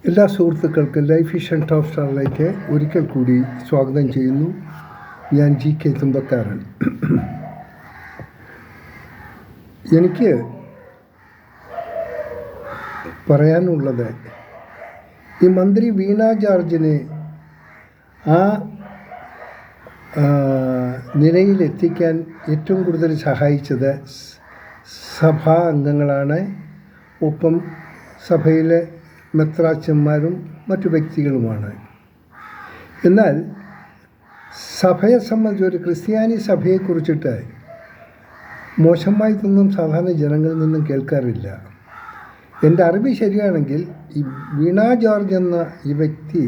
എല്ലാ സുഹൃത്തുക്കൾക്കും life vision top സ്റ്റാറിലേക്ക് ഒരിക്കൽ കൂടി സ്വാഗതം ചെയ്യുന്നു. ഞാൻ GK തുമ്പക്കാരൻ. എനിക്ക് പറയാനുള്ളത്, ഈ മന്ത്രി വീണ ജോർജിനെ ആ നിലയിലെത്തിക്കാൻ ഏറ്റവും കൂടുതൽ സഹായിച്ചത് സഭാ അംഗങ്ങളാണ്. ഒപ്പം സഭയിലെ മെത്രാച്ചന്മാരും മറ്റു വ്യക്തികളുമാണ്. എന്നാൽ സഭയെ സംബന്ധിച്ച്, ഒരു ക്രിസ്ത്യാനി സഭയെക്കുറിച്ചിട്ട് മോശമായിട്ടൊന്നും സാധാരണ ജനങ്ങളിൽ നിന്നും കേൾക്കാറില്ല. എൻ്റെ അറിവ് ശരിയാണെങ്കിൽ ഈ വീണ ജോർജ് എന്ന ഈ വ്യക്തി,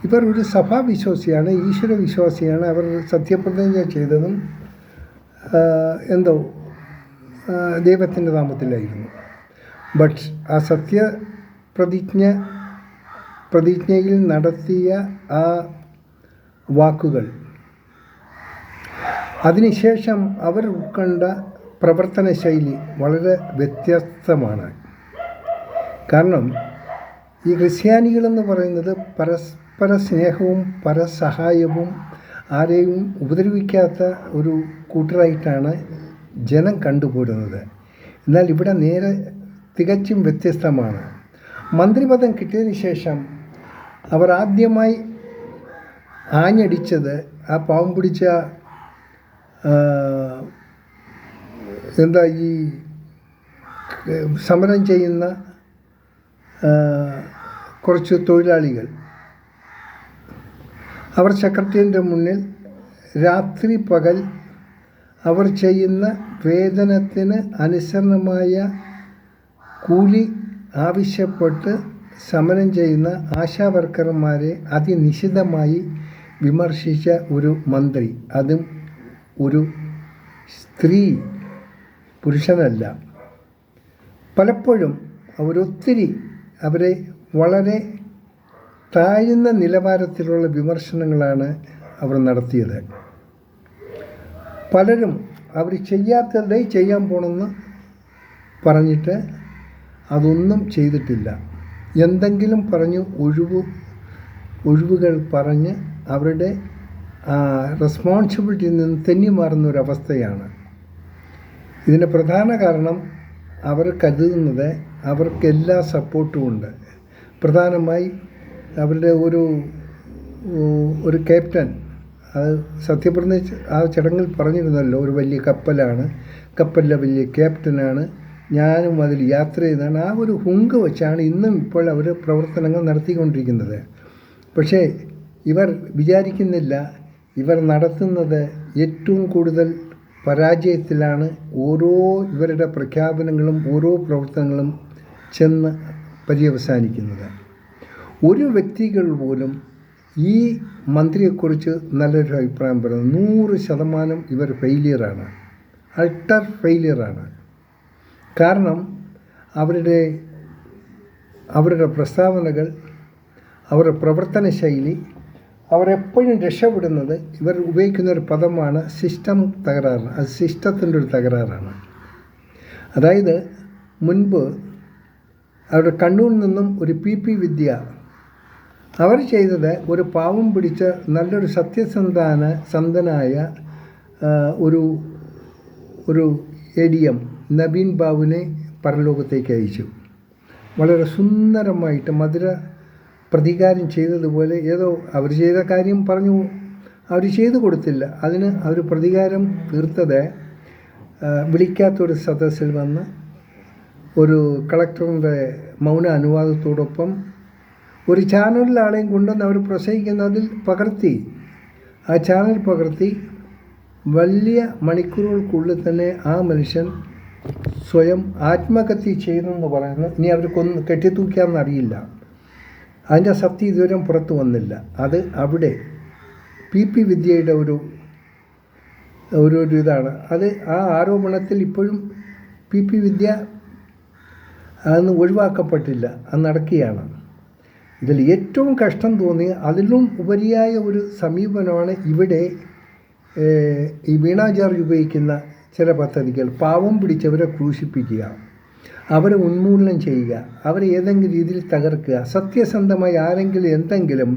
ഇവർ ഒരു സഭാവിശ്വാസിയാണ്, ഈശ്വര വിശ്വാസിയാണ്. അവർ സത്യപ്രതിജ്ഞ ചെയ്തതും ദൈവത്തിൻ്റെ നാമത്തിലായിരുന്നു. ബട്ട് ആ പ്രതിജ്ഞയിൽ നടത്തിയ ആ വാക്കുകൾ, അതിനുശേഷം അവർ ഉൾക്കൊണ്ട പ്രവർത്തന ശൈലി വളരെ വ്യത്യസ്തമാണ്. കാരണം ഈ ക്രിസ്ത്യാനികളെന്ന് പറയുന്നത് പരസ്പര സ്നേഹവും പരസഹായവും ആരെയും ഉപദ്രവിക്കാത്ത ഒരു കൂട്ടരായിട്ടാണ് ജനം കണ്ടുപോരുന്നത്. എന്നാൽ ഇവിടെ നേരെ തികച്ചും വ്യത്യസ്തമാണ്. മന്ത്രിപദം കിട്ടിയതിന് ശേഷം അവർ ആദ്യമായി ആഞ്ഞടിച്ചത് ആ പാവം പിടിച്ച ഈ സമരം ചെയ്യുന്ന കുറച്ച് തൊഴിലാളികൾ. അവർ സെക്രട്ടേറിയറ്റിൻ്റെ മുന്നിൽ രാത്രി പകൽ അവർ ചെയ്യുന്ന വേതനത്തിന് അനുസരണമായ കൂലി ആവശ്യപ്പെട്ട് സമരം ചെയ്യുന്ന ആശാവർക്കർമാരെ അതിനിശിതമായി വിമർശിച്ച ഒരു മന്ത്രി, അതും ഒരു സ്ത്രീ, പുരുഷനല്ല. പലപ്പോഴും അവരെ വളരെ താഴ്ന്ന നിലവാരത്തിലുള്ള വിമർശനങ്ങളാണ് അവർ നടത്തിയത്. പലരും അവർ ചെയ്യാത്തതേ ചെയ്യാൻ പോണെന്ന് പറഞ്ഞിട്ട് അതൊന്നും ചെയ്തിട്ടില്ല. എന്തെങ്കിലും പറഞ്ഞ് ഒഴിവുകൾ പറഞ്ഞ് അവരുടെ റെസ്പോൺസിബിലിറ്റിയിൽ നിന്ന് തെന്നി മാറുന്നൊരവസ്ഥയാണ്. ഇതിന് പ്രധാന കാരണം അവർ കരുതുന്നത് അവർക്ക് എല്ലാ സപ്പോർട്ടും ഉണ്ട്. പ്രധാനമായി അവരുടെ ഒരു ക്യാപ്റ്റൻ, അത് സത്യപ്രതിജ്ഞ ആ ചടങ്ങിൽ പറഞ്ഞിരുന്നല്ലോ, ഒരു വലിയ കപ്പലിലെ വലിയ ക്യാപ്റ്റനാണ്, ഞാനും അതിൽ യാത്ര ചെയ്താണ്. ആ ഒരു ഹുങ്ക് വെച്ചാണ് ഇന്നും ഇപ്പോൾ അവർ പ്രവർത്തനങ്ങൾ നടത്തിക്കൊണ്ടിരിക്കുന്നത്. പക്ഷേ ഇവർ വിചാരിക്കുന്നില്ല, ഇവർ നടത്തുന്നത് ഏറ്റവും കൂടുതൽ പരാജയത്തിലാണ് ഇവരുടെ പ്രഖ്യാപനങ്ങളും ഓരോ പ്രവർത്തനങ്ങളും ചെന്ന് പര്യവസാനിക്കുന്നത്. ഒരു വ്യക്തികൾ പോലും ഈ മന്ത്രിയെക്കുറിച്ച് നല്ലൊരു അഭിപ്രായം പറയുന്നത് 100% ഇവർ ഫെയിലിയറാണ്, അൾട്ടർ ഫെയിലിയറാണ്. കാരണം അവരുടെ പ്രസ്താവനകൾ, അവരുടെ പ്രവർത്തന ശൈലി, അവരെപ്പോഴും രക്ഷപ്പെടുന്നത്, ഇവർ ഉപയോഗിക്കുന്ന ഒരു പദമാണ് സിസ്റ്റം തകരാറ്. അത് സിസ്റ്റത്തിൻ്റെ ഒരു തകരാറാണ്. അതായത് മുൻപ് അവരുടെ കണ്ണൂരിൽ നിന്നും ഒരു PP വിദ്യ അവർ ചെയ്തത്, ഒരു പാവം പിടിച്ച നല്ലൊരു സത്യസന്ധനായ ഒരു ADM നവീൻ ബാബുവിനെ പരലോകത്തേക്ക് അയച്ചു. വളരെ സുന്ദരമായിട്ട് മധുര പ്രതികാരം ചെയ്തതുപോലെ അവർ ചെയ്ത കാര്യം പറഞ്ഞു, അവർ ചെയ്തു കൊടുത്തില്ല. അതിന് അവർ പ്രതികാരം തീർത്തത് വിളിക്കാത്തൊരു സദസ്സിൽ വന്ന് ഒരു കളക്ടറിൻ്റെ മൗന അനുവാദത്തോടൊപ്പം ഒരു ചാനലിലെ ആളെയും കൊണ്ടുവന്ന് അവർ പ്രസംഗിക്കുന്നതിൽ പകർത്തി, ആ ചാനൽ പകർത്തി വലിയ മണിക്കൂറുകൾക്കുള്ളിൽ തന്നെ ആ മനുഷ്യൻ സ്വയം ആത്മഹത്യ ചെയ്തെന്ന് പറയുന്നു. ഇനി അവർ കെട്ടിത്തൂക്കിയാണെന്നറിയില്ല. അതിൻ്റെ സത്യം ഇതുവരെ പുറത്തു വന്നില്ല. അത് അവിടെ PP വിദ്യയുടെ ഒരു ഇതാണ്. അത് ആ ആരോപണത്തിൽ ഇപ്പോഴും PP വിദ്യ അതൊന്നും ഒഴിവാക്കപ്പെട്ടില്ല, അത് നടക്കുകയാണ്. ഇതിൽ ഏറ്റവും കഷ്ടം തോന്നിയ, അതിലും ഉപരിയായ ഒരു സമീപനമാണ് ഇവിടെ ഈ വീണ ജോർജ് ഉപയോഗിക്കുന്ന ചില പദ്ധതികൾ. പാവം പിടിച്ചവരെ ക്രൂശിപ്പിക്കുക. അവരെ ഉന്മൂലനം ചെയ്യുക, അവരെ ഏതെങ്കിലും രീതിയിൽ തകർക്കുക. സത്യസന്ധമായി ആരെങ്കിലും എന്തെങ്കിലും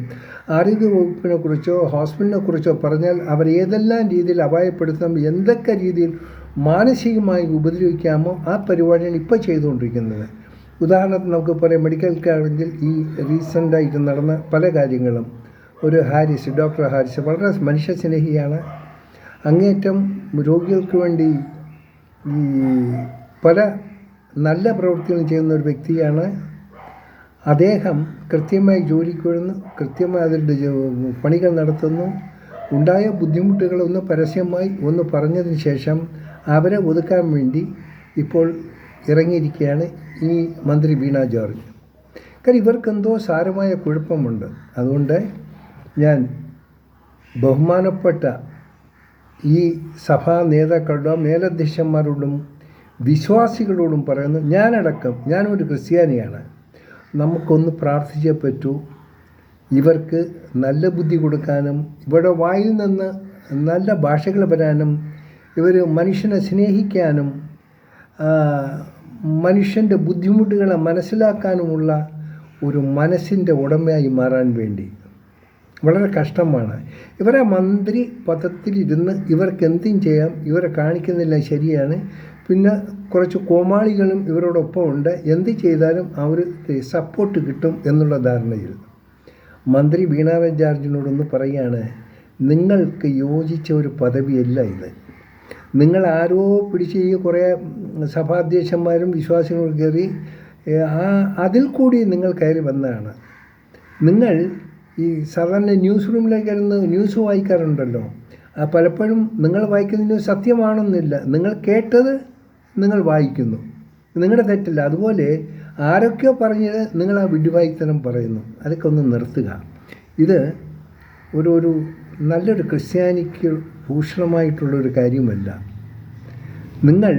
ആരോഗ്യ വകുപ്പിനെ കുറിച്ചോ ഹോസ്പിറ്റലിനെ കുറിച്ചോ പറഞ്ഞാൽ അവർ ഏതെല്ലാം രീതിയിൽ അപായപ്പെടുത്താം, എന്തൊക്കെ രീതിയിൽ മാനസികമായി ഉപദ്രവിക്കാമോ ആ പരിപാടിയാണ് ഇപ്പോൾ ചെയ്തുകൊണ്ടിരിക്കുന്നത്. ഉദാഹരണത്തിന് നമുക്ക് പറയാം, മെഡിക്കൽ കോളേജിൽ ഈ റീസെൻ്റായിട്ട് നടന്ന പല കാര്യങ്ങളും. ഒരു ഡോക്ടർ ഹാരിസ് വളരെ മനുഷ്യസ്നേഹിയാണ്. അങ്ങേയറ്റം രോഗികൾക്ക് വേണ്ടി ഈ പല നല്ല പ്രവൃത്തികളും ചെയ്യുന്ന ഒരു വ്യക്തിയാണ്. അദ്ദേഹം കൃത്യമായി ജോലിക്ക് വരുന്നു, കൃത്യമായി അതിൻ്റെ പണികൾ നടത്തുന്നു. ഉണ്ടായ ബുദ്ധിമുട്ടുകളൊന്ന് പരസ്യമായി ഒന്ന് പറഞ്ഞതിന് ശേഷം അവരെ ഒതുക്കാൻ വേണ്ടി ഇപ്പോൾ ഇറങ്ങിയിരിക്കുകയാണ് ഈ മന്ത്രി വീണ ജോർജ്. കാരണം ഇവർക്കെന്തോ സാരമായ കുഴപ്പമുണ്ട്. അതുകൊണ്ട് ഞാൻ ബഹുമാനപ്പെട്ട ഈ സഭാ നേതാക്കളുടെ മേലധ്യക്ഷന്മാരോടും വിശ്വാസികളോടും പറയുന്നു, ഞാനൊരു ക്രിസ്ത്യാനിയാണ്, നമുക്കൊന്ന് പ്രാർത്ഥിച്ചേ പറ്റൂ. ഇവർക്ക് നല്ല ബുദ്ധി കൊടുക്കാനും ഇവിടെ വായിൽ നിന്ന് നല്ല ഭാഷകൾ വരാനും ഇവർ മനുഷ്യനെ സ്നേഹിക്കാനും മനുഷ്യൻ്റെ ബുദ്ധിമുട്ടുകളെ മനസ്സിലാക്കാനുമുള്ള ഒരു മനസ്സിൻ്റെ ഉടമയായി മാറാൻ വേണ്ടി വളരെ കഷ്ടമാണ്. ഇവരെ മന്ത്രി പദത്തിലിരുന്ന് ഇവർക്ക് എന്തും ചെയ്യാം, ഇവരെ കാണിക്കുന്നില്ല ശരിയാണ്. പിന്നെ കുറച്ച് കോമാളികളും ഇവരോടൊപ്പം ഉണ്ട്, എന്ത് ചെയ്താലും അവർ സപ്പോർട്ട് കിട്ടും എന്നുള്ള ധാരണയിൽ മന്ത്രി വീണ ജോർജിനോടൊന്ന് പറയുകയാണ്, നിങ്ങൾക്ക് യോജിച്ച ഒരു പദവിയല്ല ഇത്. നിങ്ങൾ ആരോ പിടിച്ച് ഈ കുറേ സഭാധ്യക്ഷന്മാരും വിശ്വാസികളും കയറി അതിൽ കൂടി നിങ്ങൾ കയറി വന്നതാണ്. നിങ്ങൾ ഈ സാധാരണ ന്യൂസ് റൂമിലേക്ക് ഇരുന്ന് ന്യൂസ് വായിക്കാറുണ്ടല്ലോ, പലപ്പോഴും നിങ്ങൾ വായിക്കുന്ന ന്യൂസ് സത്യമാണെന്നില്ല, നിങ്ങൾ കേട്ടത് നിങ്ങൾ വായിക്കുന്നു, നിങ്ങളുടെ തെറ്റില്ല. അതുപോലെ ആരൊക്കെയോ പറഞ്ഞത് നിങ്ങൾ ആ വിഡിവായിത്തരം പറയുന്നു. അതൊക്കെ ഒന്ന് നിർത്തുക. ഇത് ഒരു നല്ലൊരു ക്രിസ്ത്യാനിക്ക് ഭൂഷണമായിട്ടുള്ളൊരു കാര്യമല്ല. നിങ്ങൾ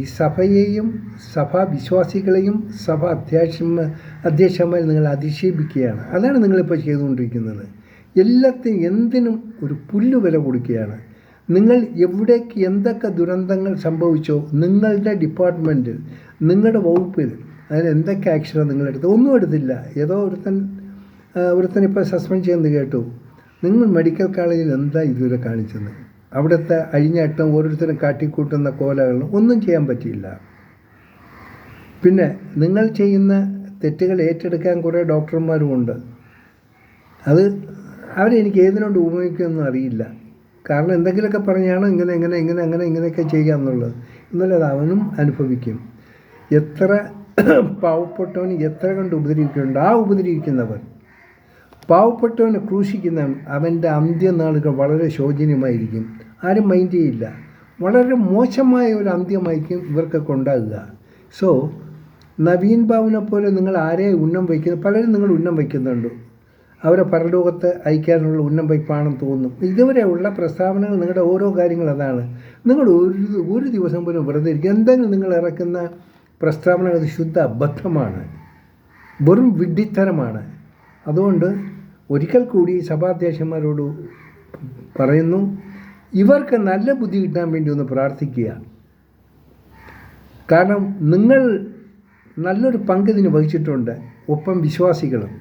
ഈ സഭയെയും സഭാ വിശ്വാസികളെയും സഭ അധ്യക്ഷന്മാരെ നിങ്ങൾ അധിക്ഷേപിക്കുകയാണ്. അതാണ് നിങ്ങളിപ്പോൾ ചെയ്തുകൊണ്ടിരിക്കുന്നത്. എന്തിനും ഒരു പുല്ല് വില കൊടുക്കുകയാണ്. നിങ്ങൾ എവിടേക്ക് എന്തൊക്കെ ദുരന്തങ്ങൾ സംഭവിച്ചോ നിങ്ങളുടെ ഡിപ്പാർട്ട്മെൻറ്റിൽ, നിങ്ങളുടെ വകുപ്പിൽ അതിന് എന്തൊക്കെ ആക്ഷനാണ് നിങ്ങളെടുത്തത്? ഒന്നും എടുത്തില്ല. ഏതോ ഒരുത്തൻ ഇപ്പോൾ സസ്പെൻഡ് ചെയ്യുന്നത് കേട്ടു. നിങ്ങൾ മെഡിക്കൽ കോളേജിൽ എന്താ ഇതുവരെ കാണിച്ചത്? അവിടുത്തെ അഴിഞ്ഞാട്ടം ഓരോരുത്തരും കാട്ടിക്കൂട്ടുന്ന കോലകളും ഒന്നും ചെയ്യാൻ പറ്റിയില്ല. പിന്നെ നിങ്ങൾ ചെയ്യുന്ന തെറ്റുകൾ ഏറ്റെടുക്കാൻ കുറേ ഡോക്ടർമാരുമുണ്ട്. അവരെനിക്ക് ഏതിനോട് ഉപയോഗിക്കുമെന്നും അറിയില്ല. കാരണം എന്തെങ്കിലുമൊക്കെ പറഞ്ഞാണ് ഇങ്ങനെയൊക്കെ ചെയ്യാമെന്നുള്ളത്. എന്നാലും അത് അവനും അനുഭവിക്കും. എത്ര പാവപ്പെട്ടവന് എത്ര കണ്ട് ഉപദ്രവിക്കുന്നുണ്ട്. ആ ഉപദ്രവിക്കുന്നവൻ പാവപ്പെട്ടവനെ ക്രൂശിക്കുന്നവൻ, അവൻ്റെ അന്ത്യനാളുകൾ വളരെ ശോചനീയമായിരിക്കും. ആരും മൈൻഡ് ചെയ്യില്ല. വളരെ മോശമായ ഒരു അന്ത്യമായിരിക്കും ഇവർക്കൊക്കെ ഉണ്ടാകുക. സോ നവീൻ ബാബുവിനെ പോലെ നിങ്ങൾ ആരെ ഉന്നം വയ്ക്കുന്നത്? പലരും നിങ്ങൾ ഉന്നം വയ്ക്കുന്നുണ്ട്. അവരെ പരലോകത്ത് അയക്കാനുള്ള ഉന്നം വയ്പ്പാണെന്ന് തോന്നും. ഇതുവരെയുള്ള പ്രസ്താവനകൾ നിങ്ങളുടെ ഓരോ കാര്യങ്ങൾ അതാണ്. നിങ്ങൾ ഒരു ദിവസം പോലും വെറുതെ ഇരിക്കും. എന്തെങ്കിലും നിങ്ങൾ ഇറക്കുന്ന പ്രസ്താവനകൾ ശുദ്ധ അബദ്ധമാണ്, വെറും വിഡ്ഢിത്തരമാണ്. അതുകൊണ്ട് ഒരിക്കൽ കൂടി സഭാധ്യക്ഷന്മാരോട് പറയുന്നു, ഇവർക്ക് നല്ല ബുദ്ധി കിട്ടാൻ വേണ്ടി ഒന്ന് പ്രാർത്ഥിക്കുക. കാരണം നിങ്ങൾ നല്ലൊരു പങ്ക് ഇതിന് വഹിച്ചിട്ടുണ്ട്. ഒപ്പം വിശ്വാസികളും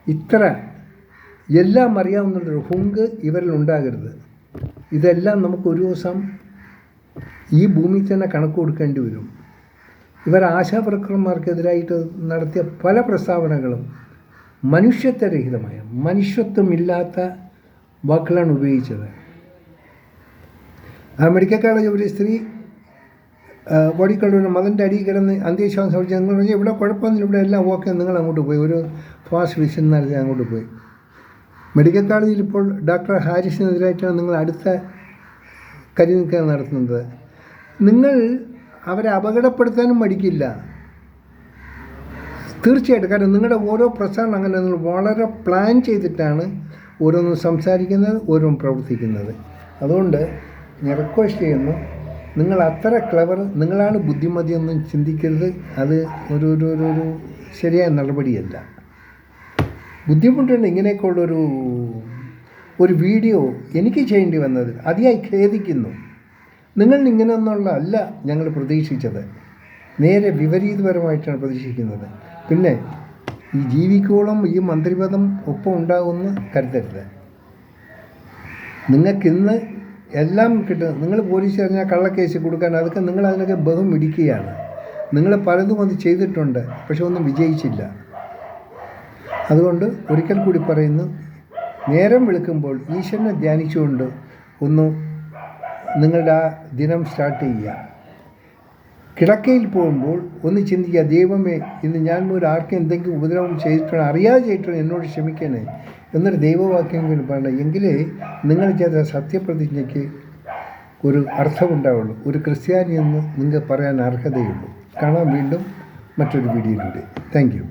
ഇത്ര എല്ലാം അറിയാവുന്നൊരു ഹുങ്ക് ഇവരിൽ ഉണ്ടാകരുത്. ഇതെല്ലാം നമുക്കൊരു ദിവസം ഈ ഭൂമിയിൽ തന്നെ കണക്ക് കൊടുക്കേണ്ടി വരും. ഇവർ ആശാവർക്കർമാർക്കെതിരായിട്ട് നടത്തിയ പല പ്രസ്താവനകളും മനുഷ്യത്വരഹിതമായ, മനുഷ്യത്വമില്ലാത്ത വാക്കുകളാണ് ഉപയോഗിച്ചത്. ആ മെഡിക്കൽ കോളേജ് ഒരു സ്ത്രീ ഓടിക്കൊണ്ടു മതൻ്റെ അടിയിൽ കിടന്ന് അന്ത്യവിശ്വാസം സംഭവിച്ചു. നിങ്ങൾ പറഞ്ഞാൽ ഇവിടെ കുഴപ്പമൊന്നുമില്ല, ഇവിടെ എല്ലാം ഓക്കെ, നിങ്ങൾ അങ്ങോട്ട് പോയി. ഒരു ഫാസ്റ്റ് വിഷൻ നടത്തി അങ്ങോട്ട് പോയി. മെഡിക്കൽ കോളേജിൽ ഇപ്പോൾ ഡോക്ടർ ഹാരിസിനെതിരായിട്ടാണ് നിങ്ങൾ അടുത്ത കരിനീക്കം നടത്തുന്നത്. നിങ്ങൾ അവരെ അപകടപ്പെടുത്താനും മടിക്കില്ല തീർച്ചയായിട്ടും. കാരണം നിങ്ങളുടെ ഓരോ പ്രസ്ഥാനം അങ്ങനെ നിങ്ങൾ വളരെ പ്ലാൻ ചെയ്തിട്ടാണ് ഓരോന്നും സംസാരിക്കുന്നത്, ഓരോന്നും പ്രവർത്തിക്കുന്നത്. അതുകൊണ്ട് ഞാൻ റിക്വസ്റ്റ് ചെയ്യുന്നു, നിങ്ങൾ അത്ര ക്ലെവർ, നിങ്ങളാണ് ബുദ്ധിമതിയൊന്നും ചിന്തിക്കരുത്. അത് ഒരു ശരിയായ നടപടിയല്ല. ബുദ്ധിമുട്ടുണ്ട് ഇങ്ങനെയൊക്കെയുള്ളൊരു വീഡിയോ എനിക്ക് ചെയ്യേണ്ടി വന്നത്. അതിയായി ഖേദിക്കുന്നു. നിങ്ങൾ ഇങ്ങനെയൊന്നുള്ള അല്ല ഞങ്ങൾ പ്രതീക്ഷിച്ചത്. നേരെ വിപരീതപരമായിട്ടാണ് പ്രതീക്ഷിക്കുന്നത്. പിന്നെ ഈ ജീവിക്കോളം ഈ മന്ത്രിപദം ഒപ്പം ഉണ്ടാകുമെന്ന് കരുതരുത്. നിങ്ങൾക്കിന്ന് എല്ലാം കിട്ടും. നിങ്ങൾ പോലീസ് അറിഞ്ഞാൽ കള്ളക്കേസ് കൊടുക്കാൻ അതൊക്കെ നിങ്ങൾ അതിനൊക്കെ ബഹും ഇടിക്കുകയാണ്. നിങ്ങൾ പലതും അത് ചെയ്തിട്ടുണ്ട്, പക്ഷെ ഒന്നും വിജയിച്ചില്ല. അതുകൊണ്ട് ഒരിക്കൽ കൂടി പറയുന്നു, നേരം വെളുക്കുമ്പോൾ ഈശ്വരനെ ധ്യാനിച്ചുകൊണ്ട് ഒന്ന് നിങ്ങളുടെ ആ ദിനം സ്റ്റാർട്ട് ചെയ്യുക. കിടക്കയിൽ പോകുമ്പോൾ ഒന്ന് ചിന്തിക്കുക, ദൈവമേ ഇന്ന് ഞാൻ ഒരു ആർക്കും എന്തെങ്കിലും ഉപദ്രവം ചെയ്തിട്ടുണ്ടോ, അറിയാതെ ചെയ്തിട്ടുണ്ടോ, എന്നോട് ക്ഷമിക്കണേ എന്നൊരു ദൈവവാക്യം കൂടി പറയണം. എങ്കിലേ നിങ്ങൾ ചെയ്ത സത്യപ്രതിജ്ഞയ്ക്ക് ഒരു അർത്ഥമുണ്ടാവുള്ളൂ, ഒരു ക്രിസ്ത്യാനി എന്ന് നിങ്ങൾക്ക് പറയാൻ അർഹതയുള്ളൂ. കാണാം വീണ്ടും മറ്റൊരു വീഡിയോയിലൂടെ. Thank you.